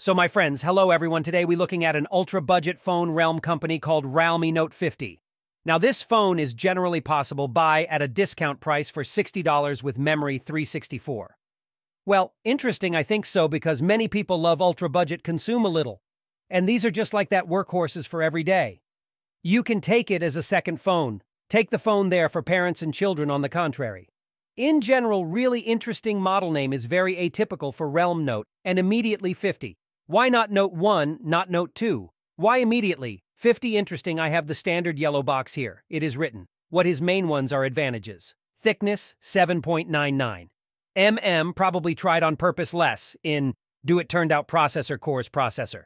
So my friends, hello everyone. Today we're looking at an ultra-budget phone realm company called Realme Note 50. Now this phone is generally possible buy at a discount price for $60 with memory 364. Well, interesting I think so because many people love ultra-budget consume a little. And these are just like that workhorses for every day. You can take it as a second phone. Take the phone there for parents and children on the contrary. In general, really interesting model name is very atypical for Realme Note and immediately 50. Why not Note 1, not Note 2? Why immediately? 50 interesting. I have the standard yellow box here. It is written. What his main ones are advantages. Thickness, 7.99. Probably tried on purpose less in do it turned out processor cores processor.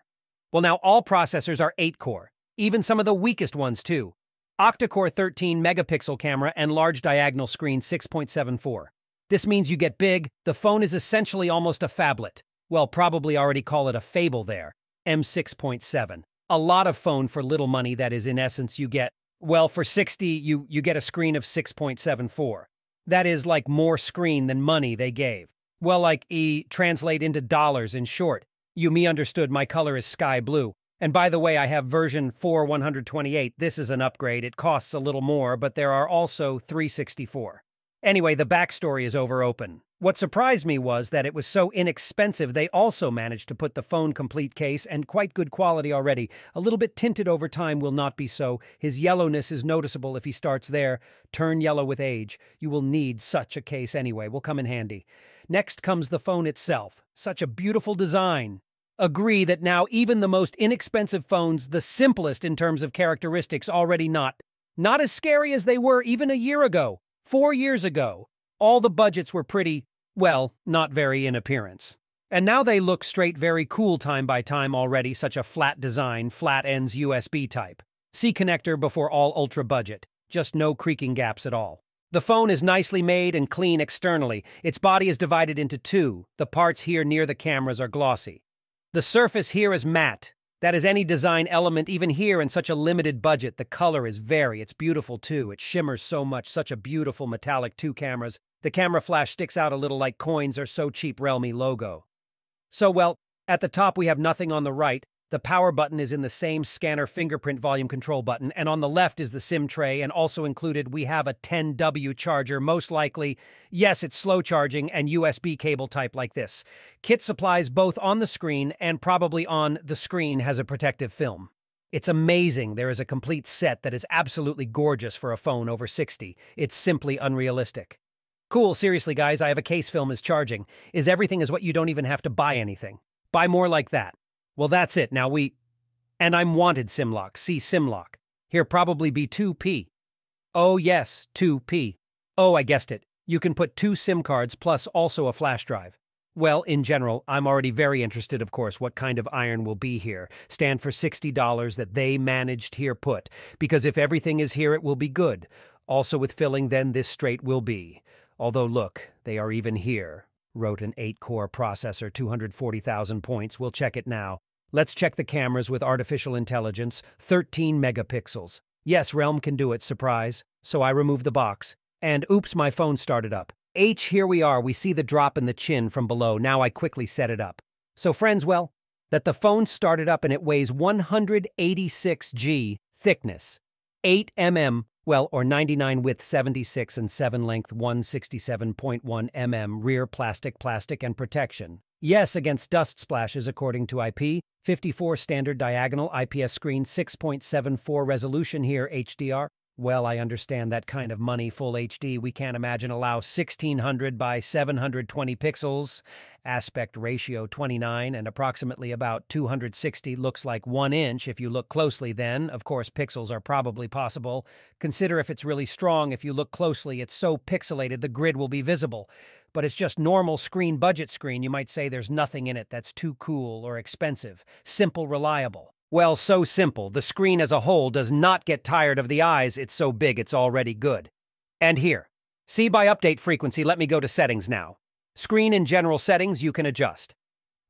Well now all processors are 8-core. Even some of the weakest ones too. Octa-core 13 megapixel camera and large diagonal screen 6.74. This means you get big. The phone is essentially almost a phablet. Well, probably already call it a fable there. M6.7. A lot of phone for little money that is in essence you get, well, for 60 you get a screen of 6.74. That is like more screen than money they gave. Well, like translate into dollars in short. You me understood my color is sky blue. And by the way, I have version 4/128. This is an upgrade. It costs a little more, but there are also 364. Anyway, the backstory is over open. What surprised me was that it was so inexpensive they also managed to put the phone complete case and quite good quality already. A little bit tinted over time will not be so. His yellowness is noticeable if he starts there. Turn yellow with age. You will need such a case anyway. Will come in handy. Next comes the phone itself. Such a beautiful design. Agree that now even the most inexpensive phones, the simplest in terms of characteristics, already not as scary as they were even a year ago, 4 years ago. All the budgets were pretty, well, not very in appearance. And now they look straight very cool time by time already, such a flat design, flat ends USB type. C connector before all ultra budget, just no creaking gaps at all. The phone is nicely made and clean externally. Its body is divided into two. The parts here near the cameras are glossy. The surface here is matte. That is any design element, even here in such a limited budget. The color is it's beautiful too. It shimmers so much, such a beautiful metallic 2 cameras. The camera flash sticks out a little like coins are so cheap Realme logo. So well, at the top we have nothing on the right. The power button is in the same scanner fingerprint volume control button, and on the left is the SIM tray, and also included we have a 10W charger, most likely, yes, it's slow charging and USB cable type like this. Kit supplies both on the screen and probably on the screen has a protective film. It's amazing there is a complete set that is absolutely gorgeous for a phone over 60. It's simply unrealistic. Cool, seriously guys, I have a case film is charging. Is everything is what you don't even have to buy anything. Buy more like that. Well, that's it. Now and I'm wanted SimLock. See SimLock. Here probably be 2P. Oh yes, 2P. Oh, I guessed it. You can put 2 SIM cards plus also a flash drive. Well, in general, I'm already very interested, of course, what kind of iron will be here. Stand for $60 that they managed here put. Because if everything is here, it will be good. Also with filling, then this straight will be. Although look, they are even here. Wrote an 8-core processor, 240,000 points. We'll check it now. Let's check the cameras with artificial intelligence, 13 megapixels. Yes, Realme can do it, surprise. So I removed the box. And oops, my phone started up. Here we are. We see the drop in the chin from below. Now I quickly set it up. So friends, well, that the phone started up and it weighs 186 G, thickness, 8 mm, well, or 99 width, 76 and 7 length, 167.1 mm, rear plastic and protection. Yes, against dust splashes according to IP, 54 standard diagonal IPS screen, 6.74 resolution here, HDR. Well, I understand that kind of money, full HD, we can't imagine allow 1600 by 720 pixels, aspect ratio 29, and approximately about 260 looks like 1 inch if you look closely then. Of course, pixels are probably possible. Consider if it's really strong, if you look closely, it's so pixelated the grid will be visible. But it's just normal screen, budget screen, you might say there's nothing in it that's too cool or expensive. Simple, reliable. Well, so simple. The screen as a whole does not get tired of the eyes. It's so big, it's already good. And here. See by update frequency, let me go to settings now. Screen in general settings you can adjust.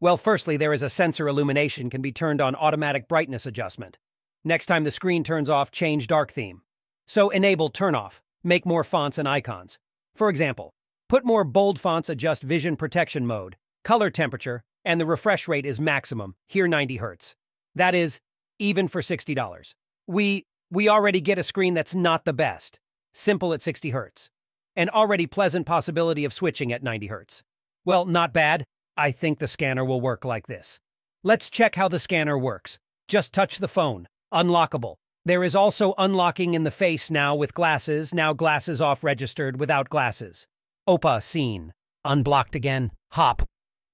Well, firstly, there is a sensor illumination can be turned on automatic brightness adjustment. Next time the screen turns off, change dark theme. So enable turn off. Make more fonts and icons. For example, put more bold fonts, adjust vision protection mode, color temperature, and the refresh rate is maximum, here 90 Hz. That is, even for $60. We already get a screen that's not the best, simple at 60 Hz, an already pleasant possibility of switching at 90 Hz. Well, not bad. I think the scanner will work like this. Let's check how the scanner works. Just touch the phone. Unlockable. There is also unlocking in the face now with glasses, now glasses off registered without glasses. Oppa seen. Unblocked again. Hop.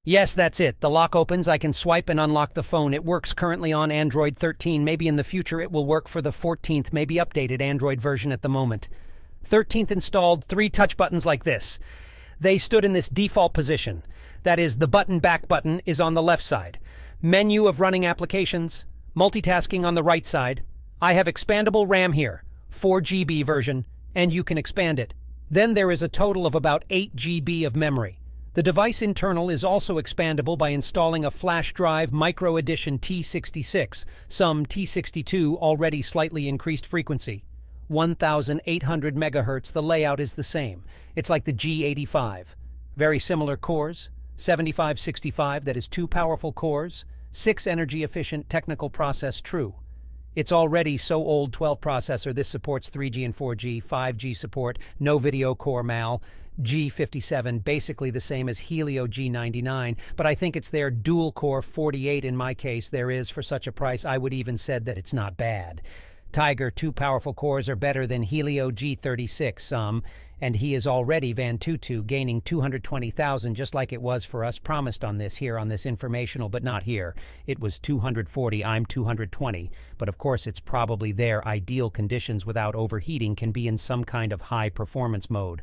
Yes, that's it. The lock opens, I can swipe and unlock the phone. It works currently on Android 13. Maybe in the future it will work for the 14th, maybe updated Android version at the moment. 13th installed, 3 touch buttons like this. They stood in this default position. That is, the back button is on the left side. Menu of running applications, multitasking on the right side. I have expandable RAM here, 4 GB version, and you can expand it. Then there is a total of about 8 GB of memory. The device internal is also expandable by installing a flash drive micro edition T66, some T62 already slightly increased frequency. 1800 MHz, the layout is the same. It's like the G85. Very similar cores, 7565, that is 2 powerful cores, 6 energy efficient technical process true. It's already so old 12 processor, this supports 3G and 4G, 5G support, no video core mal, G57, basically the same as Helio G99, but I think it's their dual-core 48 in my case. There is, for such a price, I would even said that it's not bad. Tiger 2 powerful cores are better than Helio G36, and he is already Antutu gaining 220,000 just like it was for us promised on this here on this informational, but not here. It was 240, I'm 220, but of course it's probably their ideal conditions without overheating can be in some kind of high performance mode.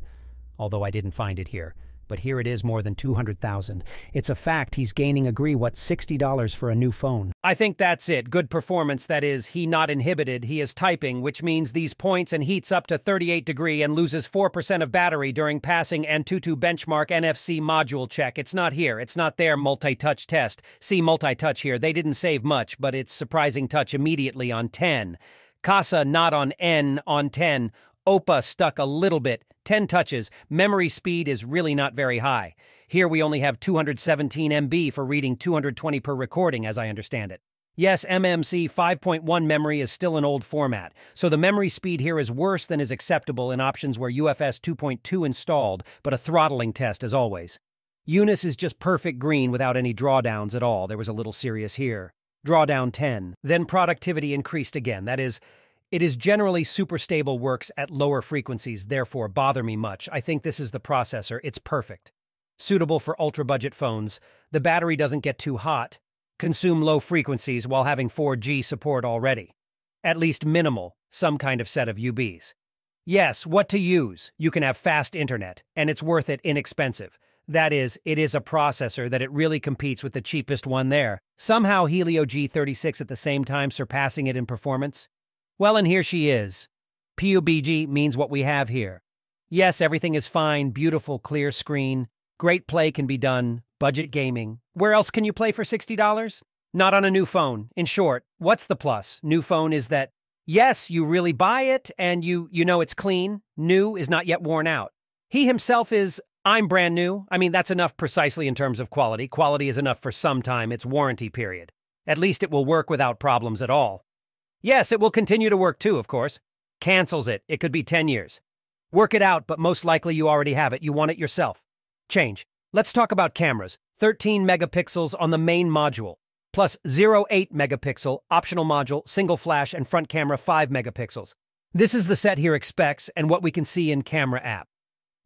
Although I didn't find it here. But here it is, more than 200,000. It's a fact he's gaining $60 for a new phone. I think that's it. Good performance, that is, he not inhibited, he is typing, which means these points and heats up to 38 degree and loses 4% of battery during passing Antutu benchmark NFC module check. It's not here, it's not their multi-touch test. See multi-touch here, they didn't save much, but it's surprising touch immediately on 10. Casa not on N on 10. Oppa stuck a little bit, 10 touches, memory speed is really not very high. Here we only have 217 MB for reading 220 per recording, as I understand it. Yes, MMC 5.1 memory is still an old format, so the memory speed here is worse than is acceptable in options where UFS 2.2 installed, but a throttling test as always. Eunice is just perfect green without any drawdowns at all, there was a little serious here. Drawdown 10, then productivity increased again, that is, it is generally super stable, works at lower frequencies, therefore bother me much. I think this is the processor, it's perfect. Suitable for ultra-budget phones, the battery doesn't get too hot, consume low frequencies while having 4G support already. At least minimal, some kind of set of UBs. Yes, what to use? You can have fast internet, and it's worth it, inexpensive. That is, it is a processor that it really competes with the cheapest one there. Somehow Helio G36 at the same time surpassing it in performance. Well, and here she is. PUBG means what we have here. Yes, everything is fine, beautiful, clear screen. Great play can be done, budget gaming. Where else can you play for $60? Not on a new phone. In short, what's the plus? New phone is that, yes, you really buy it, and you know it's clean. New is not yet worn out. He himself is, I'm brand new. I mean, that's enough precisely in terms of quality. Quality is enough for some time, its warranty period. At least it will work without problems at all. Yes, it will continue to work too, of course. Cancels it. It could be 10 years. Work it out, but most likely you already have it. You want it yourself. Change. Let's talk about cameras. 13 megapixels on the main module, plus 0.8 megapixel, optional module, single flash, and front camera 5 megapixels. This is the set here expects and what we can see in camera app.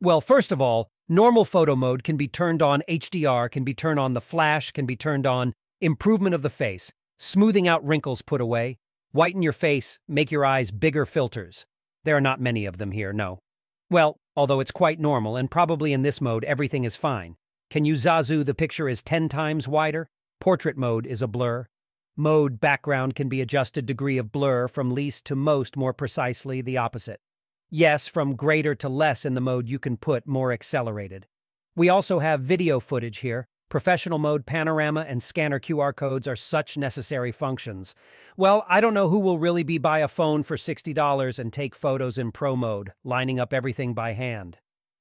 Well, first of all, normal photo mode can be turned on, HDR can be turned on, the flash can be turned on, improvement of the face, smoothing out wrinkles put away, whiten your face, make your eyes bigger filters. There are not many of them here, no. Well, although it's quite normal, and probably in this mode everything is fine. Can you zazu the picture is 10 times wider? Portrait mode is a blur. Mode background can be adjusted degree of blur from least to most, more precisely the opposite. Yes, from greater to less in the mode you can put more accelerated. We also have video footage here. Professional mode, panorama, and scanner QR codes are such necessary functions. Well, I don't know who will really buy a phone for $60 and take photos in pro mode, lining up everything by hand.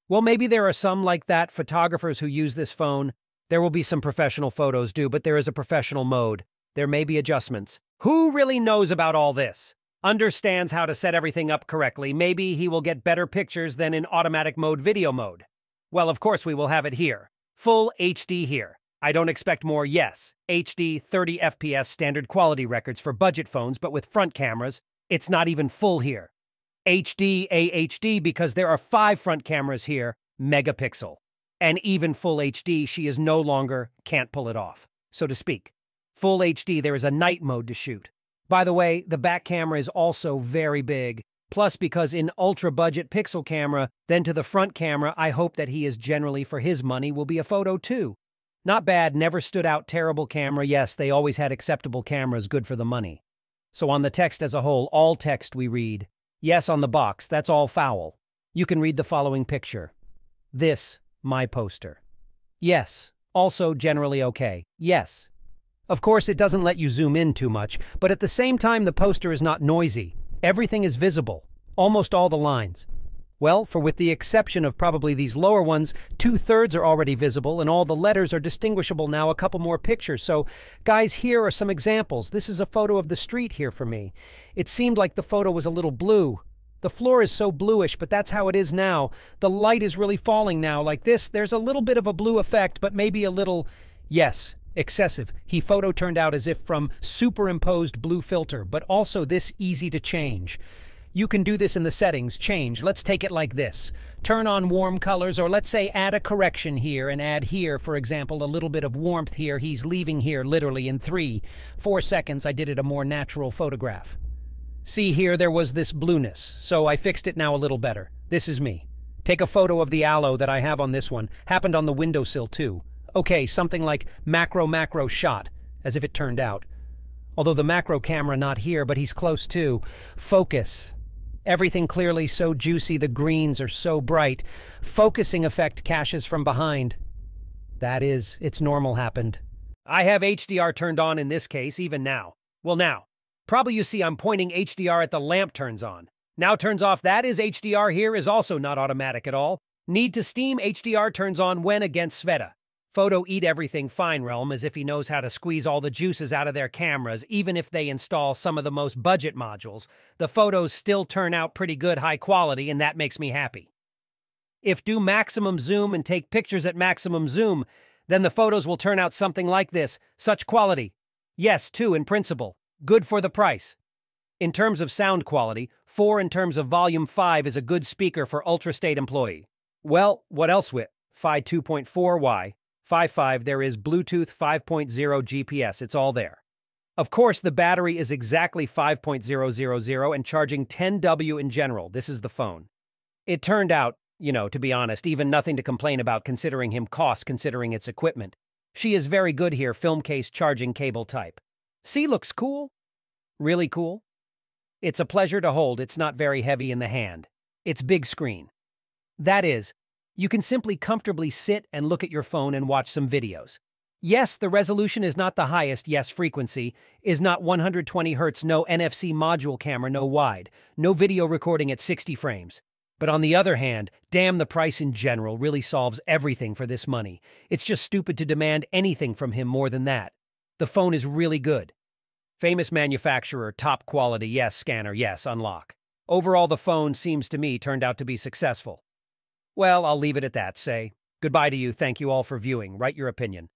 Well, maybe there are some like that, photographers who use this phone. There will be some professional photos due, but there is a professional mode. There may be adjustments. Who really knows about all this? Understands how to set everything up correctly. Maybe he will get better pictures than in automatic mode video mode. Well, of course we will have it here. Full HD here. I don't expect more, yes. HD 30 FPS standard quality records for budget phones, but with front cameras, it's not even full here. HD AHD because there are 5 front cameras here, megapixel. And even full HD, she is no longer can't pull it off, so to speak. Full HD, there is a night mode to shoot. By the way, the back camera is also very big. Plus, because in ultra-budget pixel camera, then to the front camera, I hope that he is generally, for his money, will be a photo too. Not bad, never stood out, terrible camera. Yes, they always had acceptable cameras, good for the money. So on the text as a whole, all text we read. Yes, on the box, that's all foul. You can read the following picture. This, my poster. Yes, also generally okay. Yes. Of course, it doesn't let you zoom in too much, but at the same time, the poster is not noisy. Everything is visible, almost all the lines. Well, for with the exception of probably these lower ones, 2/3 are already visible and all the letters are distinguishable now, a couple more pictures. So, guys, here are some examples. This is a photo of the street here for me. It seemed like the photo was a little blue. The floor is so bluish, but that's how it is now. The light is really falling now like this. There's a little bit of a blue effect, but maybe a little, yes, excessive. He photo turned out as if from superimposed blue filter, but also this easy to change. You can do this in the settings, change. Let's take it like this. Turn on warm colors, or let's say add a correction here and add here, for example, a little bit of warmth here. He's leaving here literally in 3-4 seconds. I did it a more natural photograph. See here, there was this blueness, so I fixed it now a little better. This is me. Take a photo of the aloe that I have on this one. Happened on the windowsill too. Okay, something like macro shot, as if it turned out. Although the macro camera not here, but he's close too. Focus. Everything clearly so juicy, the greens are so bright. Focusing effect caches from behind. That is, it's normal happened. I have HDR turned on in this case, even now. Well now, probably you see I'm pointing HDR at the lamp turns on. Now turns off, that is HDR here is also not automatic at all. Need to steam HDR turns on when against Sveta. Photo eat everything fine Realm as if he knows how to squeeze all the juices out of their cameras, even if they install some of the most budget modules. The photos still turn out pretty good high quality, and that makes me happy. If do maximum zoom and take pictures at maximum zoom, then the photos will turn out something like this. Such quality. Yes, too, in principle. Good for the price. In terms of sound quality, 4 in terms of volume 5 is a good speaker for ultra-state employee. Well, what else with? Phi 2.4Y. 5.5, there is Bluetooth 5.0 GPS, it's all there. Of course, the battery is exactly 5.000 and charging 10W in general. This is the phone. It turned out, to be honest, even nothing to complain about considering him cost, considering its equipment. She is very good here, film case charging cable type. See, looks cool. Really cool. It's a pleasure to hold, it's not very heavy in the hand. It's big screen. That is, you can simply comfortably sit and look at your phone and watch some videos. Yes, the resolution is not the highest, yes, frequency is not 120 Hz, no NFC module camera, no wide, no video recording at 60 frames. But on the other hand, damn, the price in general really solves everything for this money. It's just stupid to demand anything from him more than that. The phone is really good. Famous manufacturer, top quality, yes, scanner, yes, unlock. Overall, the phone seems to me turned out to be successful. Well, I'll leave it at that, say. Goodbye to you, thank you all for viewing, write your opinion.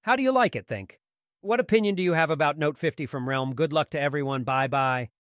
How do you like it, think? What opinion do you have about Note 50 from Realme? Good luck to everyone, bye-bye.